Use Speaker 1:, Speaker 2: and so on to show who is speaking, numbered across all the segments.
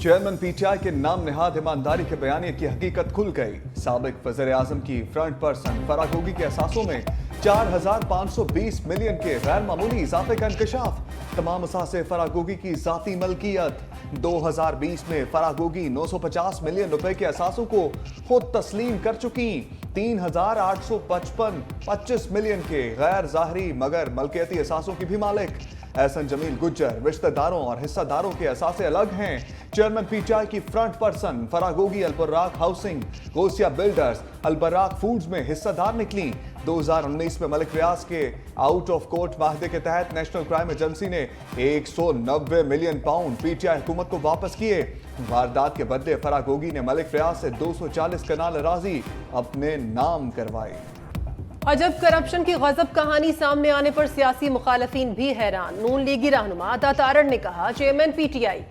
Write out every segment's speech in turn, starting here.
Speaker 1: Chairman PTI के नाम निहाद ईमानदारी के बयानिए की हकीकत खुल गई। साबिक वज़ीर आज़म की फ्रंट पर्सन फराग होगी के असासों में 4,520 मिलियन के गैर मामूली इजाफे का इंकशाफ। तमाम असासे फराग होगी की जाती मलकियत। 2020 में फराग होगी 950 मिलियन रुपए के असासों को खुद तस्लीम कर चुकी। 3,855 25 मिलियन के गैर जाहरी मगर मलकियती असासों की भी मालिक। एहसन जमील गुज्जर रिश्तेदारों और हिस्सादारों के असासे अलग हैं। चेयरमैन पीटीआई की फ्रंट पर्सन फराग होगी अलबर्राक हाउसिंग, गोसिया बिल्डर्स, अलबर्राक फूड्स में हिस्सेदार निकली। 2019 में मलिक रियाज के आउट ऑफ कोर्ट माहदे के तहत नेशनल क्राइम एजेंसी ने 190 मिलियन पाउंड पीटीआई हुकूमत को वापस किए। वारदात के बदले फराग होगी ने मलिक रियाज से 240 कनाल अराजी अपने नाम करवाई।
Speaker 2: अजब करप्शन की गजब कहानी सामने आने पर सियासी मुखालफीन भी हैरान। नून लीगी रहनुमा अता तारड़ ने कहा, चेयरमैन पीटीआई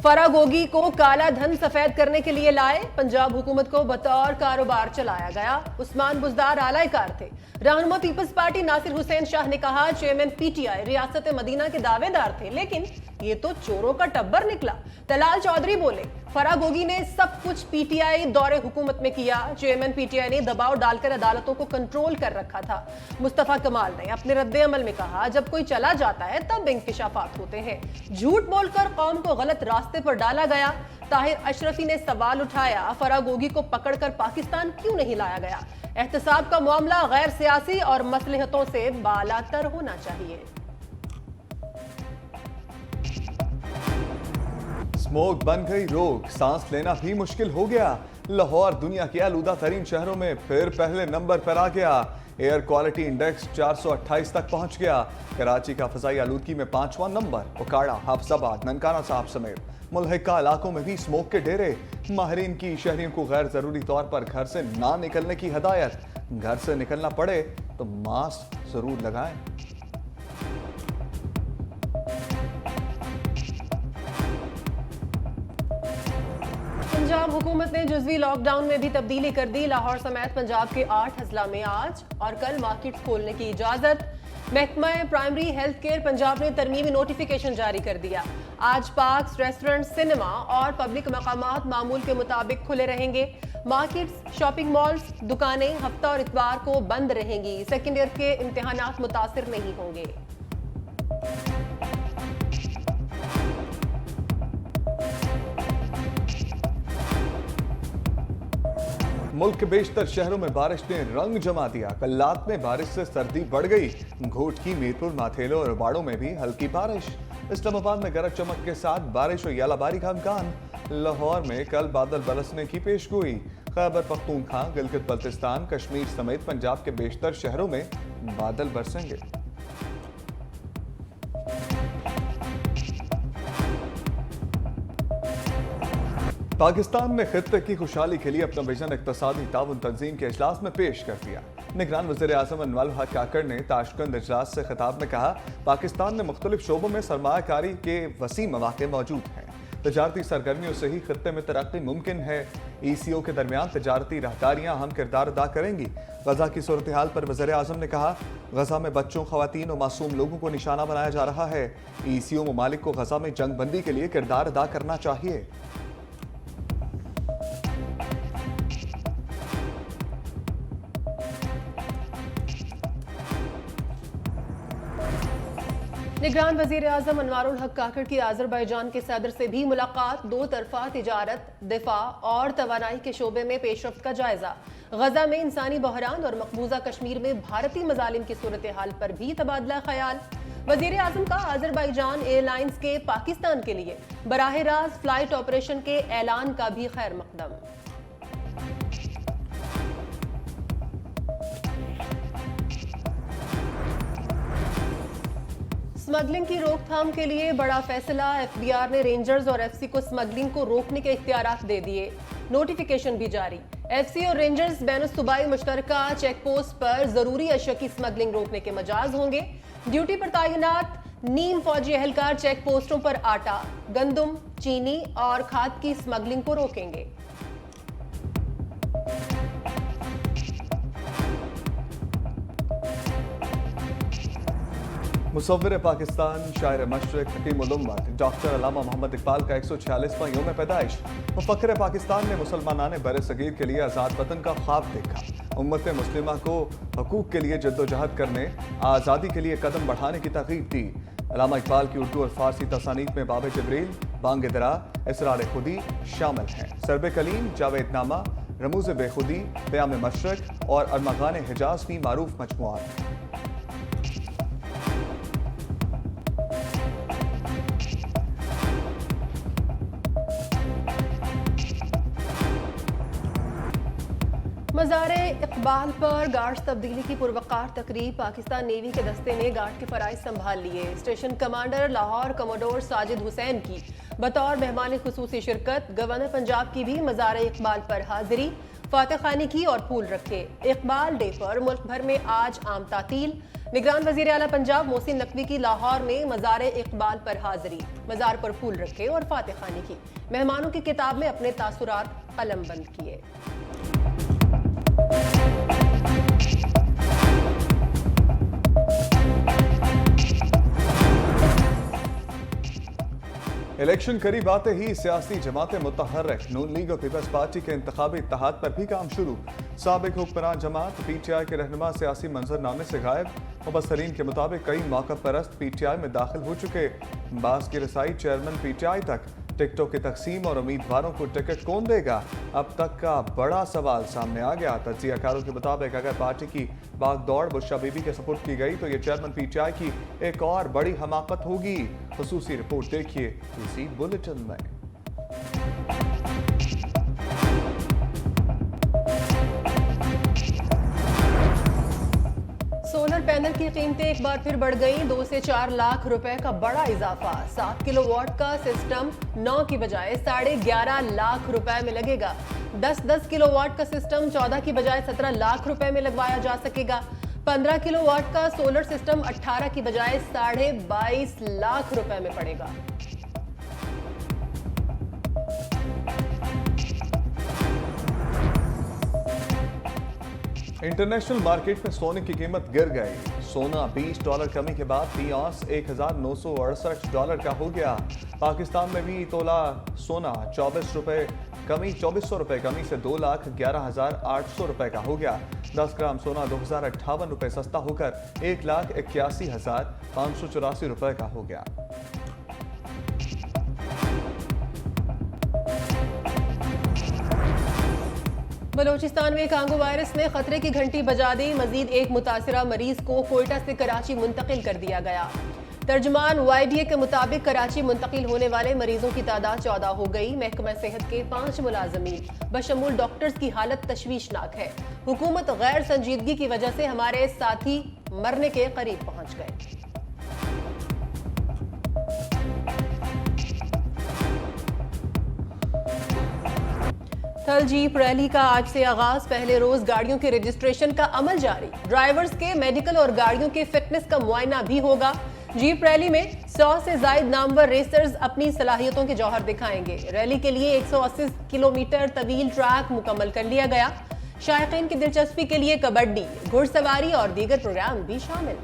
Speaker 2: फराग होगी को काला धन सफेद करने के लिए लाए। पंजाब हुकूमत को बतौर कारोबार चलाया गया। उस्मान बुजदार आलाकार थे। रहनुमा पीपल्स पार्टी नासिर हुसैन शाह ने कहा, चेयरमैन पीटीआई रियासत मदीना के दावेदार थे, लेकिन ये तो चोरों का टब्बर निकला। तलाल चौधरी बोले, फराग होगी ने सब कुछ पीटीआई दौरे हुकूमत में किया। चेयरमैन पीटीआई ने दबाव डालकर अदालतों को कंट्रोल कर रखा था। मुस्तफा कमाल ने अपने रद्दे अमल में कहा, जब कोई चला जाता है तब इंकशाफात होते हैं। झूठ बोलकर कौम को गलत रास्ते पर डाला गया। ताहिर अशरफी ने सवाल उठाया, फराग होगी को पकड़कर पाकिस्तान क्यों नहीं लाया गया? एहतसाब का मामला गैर सियासी और मसलहतों से बालातर होना चाहिए।
Speaker 1: स्मोक बन गई रोग, सांस लेना भी मुश्किल हो गया। लाहौर दुनिया के आलूदा तरीन शहरों में फिर पहले नंबर पर आ गया। एयर क्वालिटी इंडेक्स 428 तक पहुंच गया। कराची का फजाई आलूदगी में 5वां नंबर। उकाड़ा, हाफजाबाद, ननकाना साहब समेत मुल्हिका इलाकों में भी स्मोक के डेरे। माहिरीन की शहरियों को गैर जरूरी तौर पर घर से ना निकलने की हदायत। घर से निकलना पड़े तो मास्क जरूर लगाएं।
Speaker 2: पंजाब हुकूमत ने जुज़वी लॉकडाउन में भी तब्दीली कर दी। लाहौर समेत पंजाब के 8 अजला में आज और कल मार्केट खोलने की इजाजत। महकमा प्राइमरी हेल्थ केयर पंजाब ने तरमीमी नोटिफिकेशन जारी कर दिया। आज पार्क्स, रेस्टोरेंट, सिनेमा और पब्लिक मकामात मामूल के मुताबिक खुले रहेंगे। मार्केट्स, शॉपिंग मॉल्स, दुकानें हफ्ता और इतवार को बंद रहेंगी। सेकेंड ईयर के इम्तिहानात मुतासिर नहीं होंगे।
Speaker 1: मुल्क के बेशतर शहरों में बारिश ने रंग जमा दिया। कल रात में बारिश से सर्दी बढ़ गई। घोटकी, मीरपुर, माथेलो और बाड़ों में भी हल्की बारिश। इस्लामाबाद में गरज चमक के साथ बारिश और यालाबारी का इम्कान। लाहौर में कल बादल बरसने की पेशगोई। खैबर पख्तूनख्वा, गिलगित बल्तिस्तान, कश्मीर समेत पंजाब के बेशतर शहरों में बादल बरसेंगे। पाकिस्तान ने खित्ते की खुशहाली के लिए अपना विजन इक्तसादी ताउन तंजीम के इजलास में पेश कर दिया। निगरान वज़ीर आज़म अनवर हक काकड़ ने ताशकंद इजलास से खिताब में कहा, पाकिस्तान में मुख्तलिफ शोबों में सरमायाकारी के वसी मौके मौजूद हैं। तजारती सरगर्मियों से ही खित्ते में तरक्की मुमकिन है। ECO के दरमियान तजारती राहदारियाँ अहम किरदार अदा करेंगी। गजा की सूरत हाल पर वज़ीर आज़म ने कहा, गजा में बच्चों, खवातीन और मासूम लोगों को निशाना बनाया जा रहा है। ECO ममालिक को गजा में जंग बंदी के लिए किरदार अदा करना चाहिए।
Speaker 2: निगरान वज़ीर आज़म अनवारुल हक काकड़ की आज़रबाईजान के सदर से भी मुलाकात। दो तरफा तिजारत, दिफा और तवानाई के शोबे में पेशरफ्त का जायजा। गजा में इंसानी बहरान और मकबूजा कश्मीर में भारतीय मजालिम की सूरत हाल पर भी तबादला ख्याल। वज़ीर आज़म का आज़रबाईजान एयरलाइंस के पाकिस्तान के लिए बराह रास्त फ्लाइट ऑपरेशन के ऐलान का भी खैर मकदम। स्मगलिंग की रोकथाम के लिए बड़ा फैसला। FBR ने रेंजर्स और FC को स्मगलिंग को रोकने के इख्तियारात दे दिए। नोटिफिकेशन भी जारी। FC और रेंजर्स बैनुल-सूबाई मुश्तरका चेक पोस्ट पर जरूरी अशिया की स्मगलिंग रोकने के मजाज होंगे। ड्यूटी पर तैनात नीम फौजी एहलकार चेक पोस्टों पर आटा, गंदम, चीनी और खाद की स्मगलिंग को रोकेंगे।
Speaker 1: मुसव्विर पाकिस्तान, शायर मशरिक, हकीमुल उम्मत डॉक्टर अल्लामा मोहम्मद इकबाल का 146वां यौम पैदाइश। मुफक्किर पाकिस्तान ने मुसलमानाने बर सगीर के लिए आज़ाद वतन का ख्वाब देखा। उम्मत मुस्लिमा को हकूक़ के लिए जद्दोजहद करने, आज़ादी के लिए कदम बढ़ाने की तरगीब दी। अल्लामा इकबाल की उर्दू और फारसी तसानीफ में बाब जबरील, बांग दरा, इसरार खुदी शामिल हैं। सरब कलीम, जावेदनामा, रमूज बेखुदी, क़याम मशरक और अरमगान हिजाज भी मारूफ मजमुआत हैं।
Speaker 2: मज़ार इकबाल पर गार्ड्स तब्दीली की पुरवकार तकरीब। पाकिस्तान नेवी के दस्ते ने गार्ड के फ़राइज़ संभाल लिए। Station commander Lahore commodore Sajid Hussain की बतौर मेहमान खुसूसी शिरकत। गवर्नर पंजाब की भी मज़ार इकबाल पर हाजिरी, फातह खानी की और फूल रखे। इकबाल डे पर मुल्क भर में आज आम तातील। निगरान वज़ीर आला पंजाब मोहसिन नकवी की लाहौर में मज़ार इकबाल पर हाजिरी, मज़ार पर फूल रखे और फातह खानी की। मेहमानों की किताब में अपने तासुरात कलमबंद किए।
Speaker 1: इलेक्शन करीब आते ही सियासी जमातें मुतहर्रिक। नून लीग और पीपल्स पार्टी के इंतखाबी इत्तेहाद पर भी काम शुरू। साबिक हुक्मरान जमात PTI के रहनुमा सियासी मंजरनामे से गायब। मुबस्सरीन के मुताबिक कई मौका परस्त PTI में दाखिल हो चुके। बास की रसाई चेयरमैन PTI तक। टिकटों की तकसीम और उम्मीदवारों को टिकट कौन देगा, अब तक का बड़ा सवाल सामने आ गया। तज्जियाकारों के मुताबिक अगर पार्टी की भागदौड़ बुशरा बीबी के सपुर्द की गई तो ये चेयरमैन PTI की एक और बड़ी हमाकत होगी। खुसूसी रिपोर्ट देखिए इसी बुलेटिन में।
Speaker 2: सोलर पैनल की कीमतें एक बार फिर बढ़ गई। 2 से 4 लाख रुपए का बड़ा इजाफा। 7 किलोवाट का सिस्टम 9 की बजाय 11.5 लाख रुपए में लगेगा। 10 किलोवाट का सिस्टम 14 की बजाय 17 लाख रुपए में लगवाया जा सकेगा। 15 किलोवाट का सोलर सिस्टम 18 की बजाय 22.5 लाख रुपए में पड़ेगा।
Speaker 1: इंटरनेशनल मार्केट में सोने की कीमत गिर गई। सोना $20 कमी के बाद फी औंस $1968 का हो गया। पाकिस्तान में भी तोला सोना 2400 रुपए कमी से 2,11,800 रुपए का हो गया। 10 ग्राम सोना 2058 रुपए सस्ता होकर 1,81,584 रुपए का हो गया।
Speaker 2: बलोचिस्तान में कांगो वायरस ने खतरे की घंटी बजा दी। मजीद एक मुतासिरा मरीज को कोयटा से कराची मुंतकिल कर दिया गया। तर्जुमान YDA के मुताबिक कराची मुंतकिल होने वाले मरीजों की तादाद 14 हो गई। महकमा सेहत के 5 मुलाजमीन बशमूल डॉक्टर्स की हालत तशवीशनाक है। हुकूमत गैर संजीदगी की वजह से हमारे साथी मरने के करीब पहुंच गए। थल जीप रैली का आज से आगाज। पहले रोज गाड़ियों के रजिस्ट्रेशन का अमल जारी। ड्राइवर्स के मेडिकल और गाड़ियों के फिटनेस का मुआयना भी होगा। जीप रैली में 100 से ज्यादा नामवर रेसर्स अपनी सलाहियतों के जौहर दिखाएंगे। रैली के लिए 180 किलोमीटर तवील ट्रैक मुकम्मल कर लिया गया। शायकीन की दिलचस्पी के लिए कबड्डी, घुड़सवारी और दीगर प्रोग्राम भी शामिल।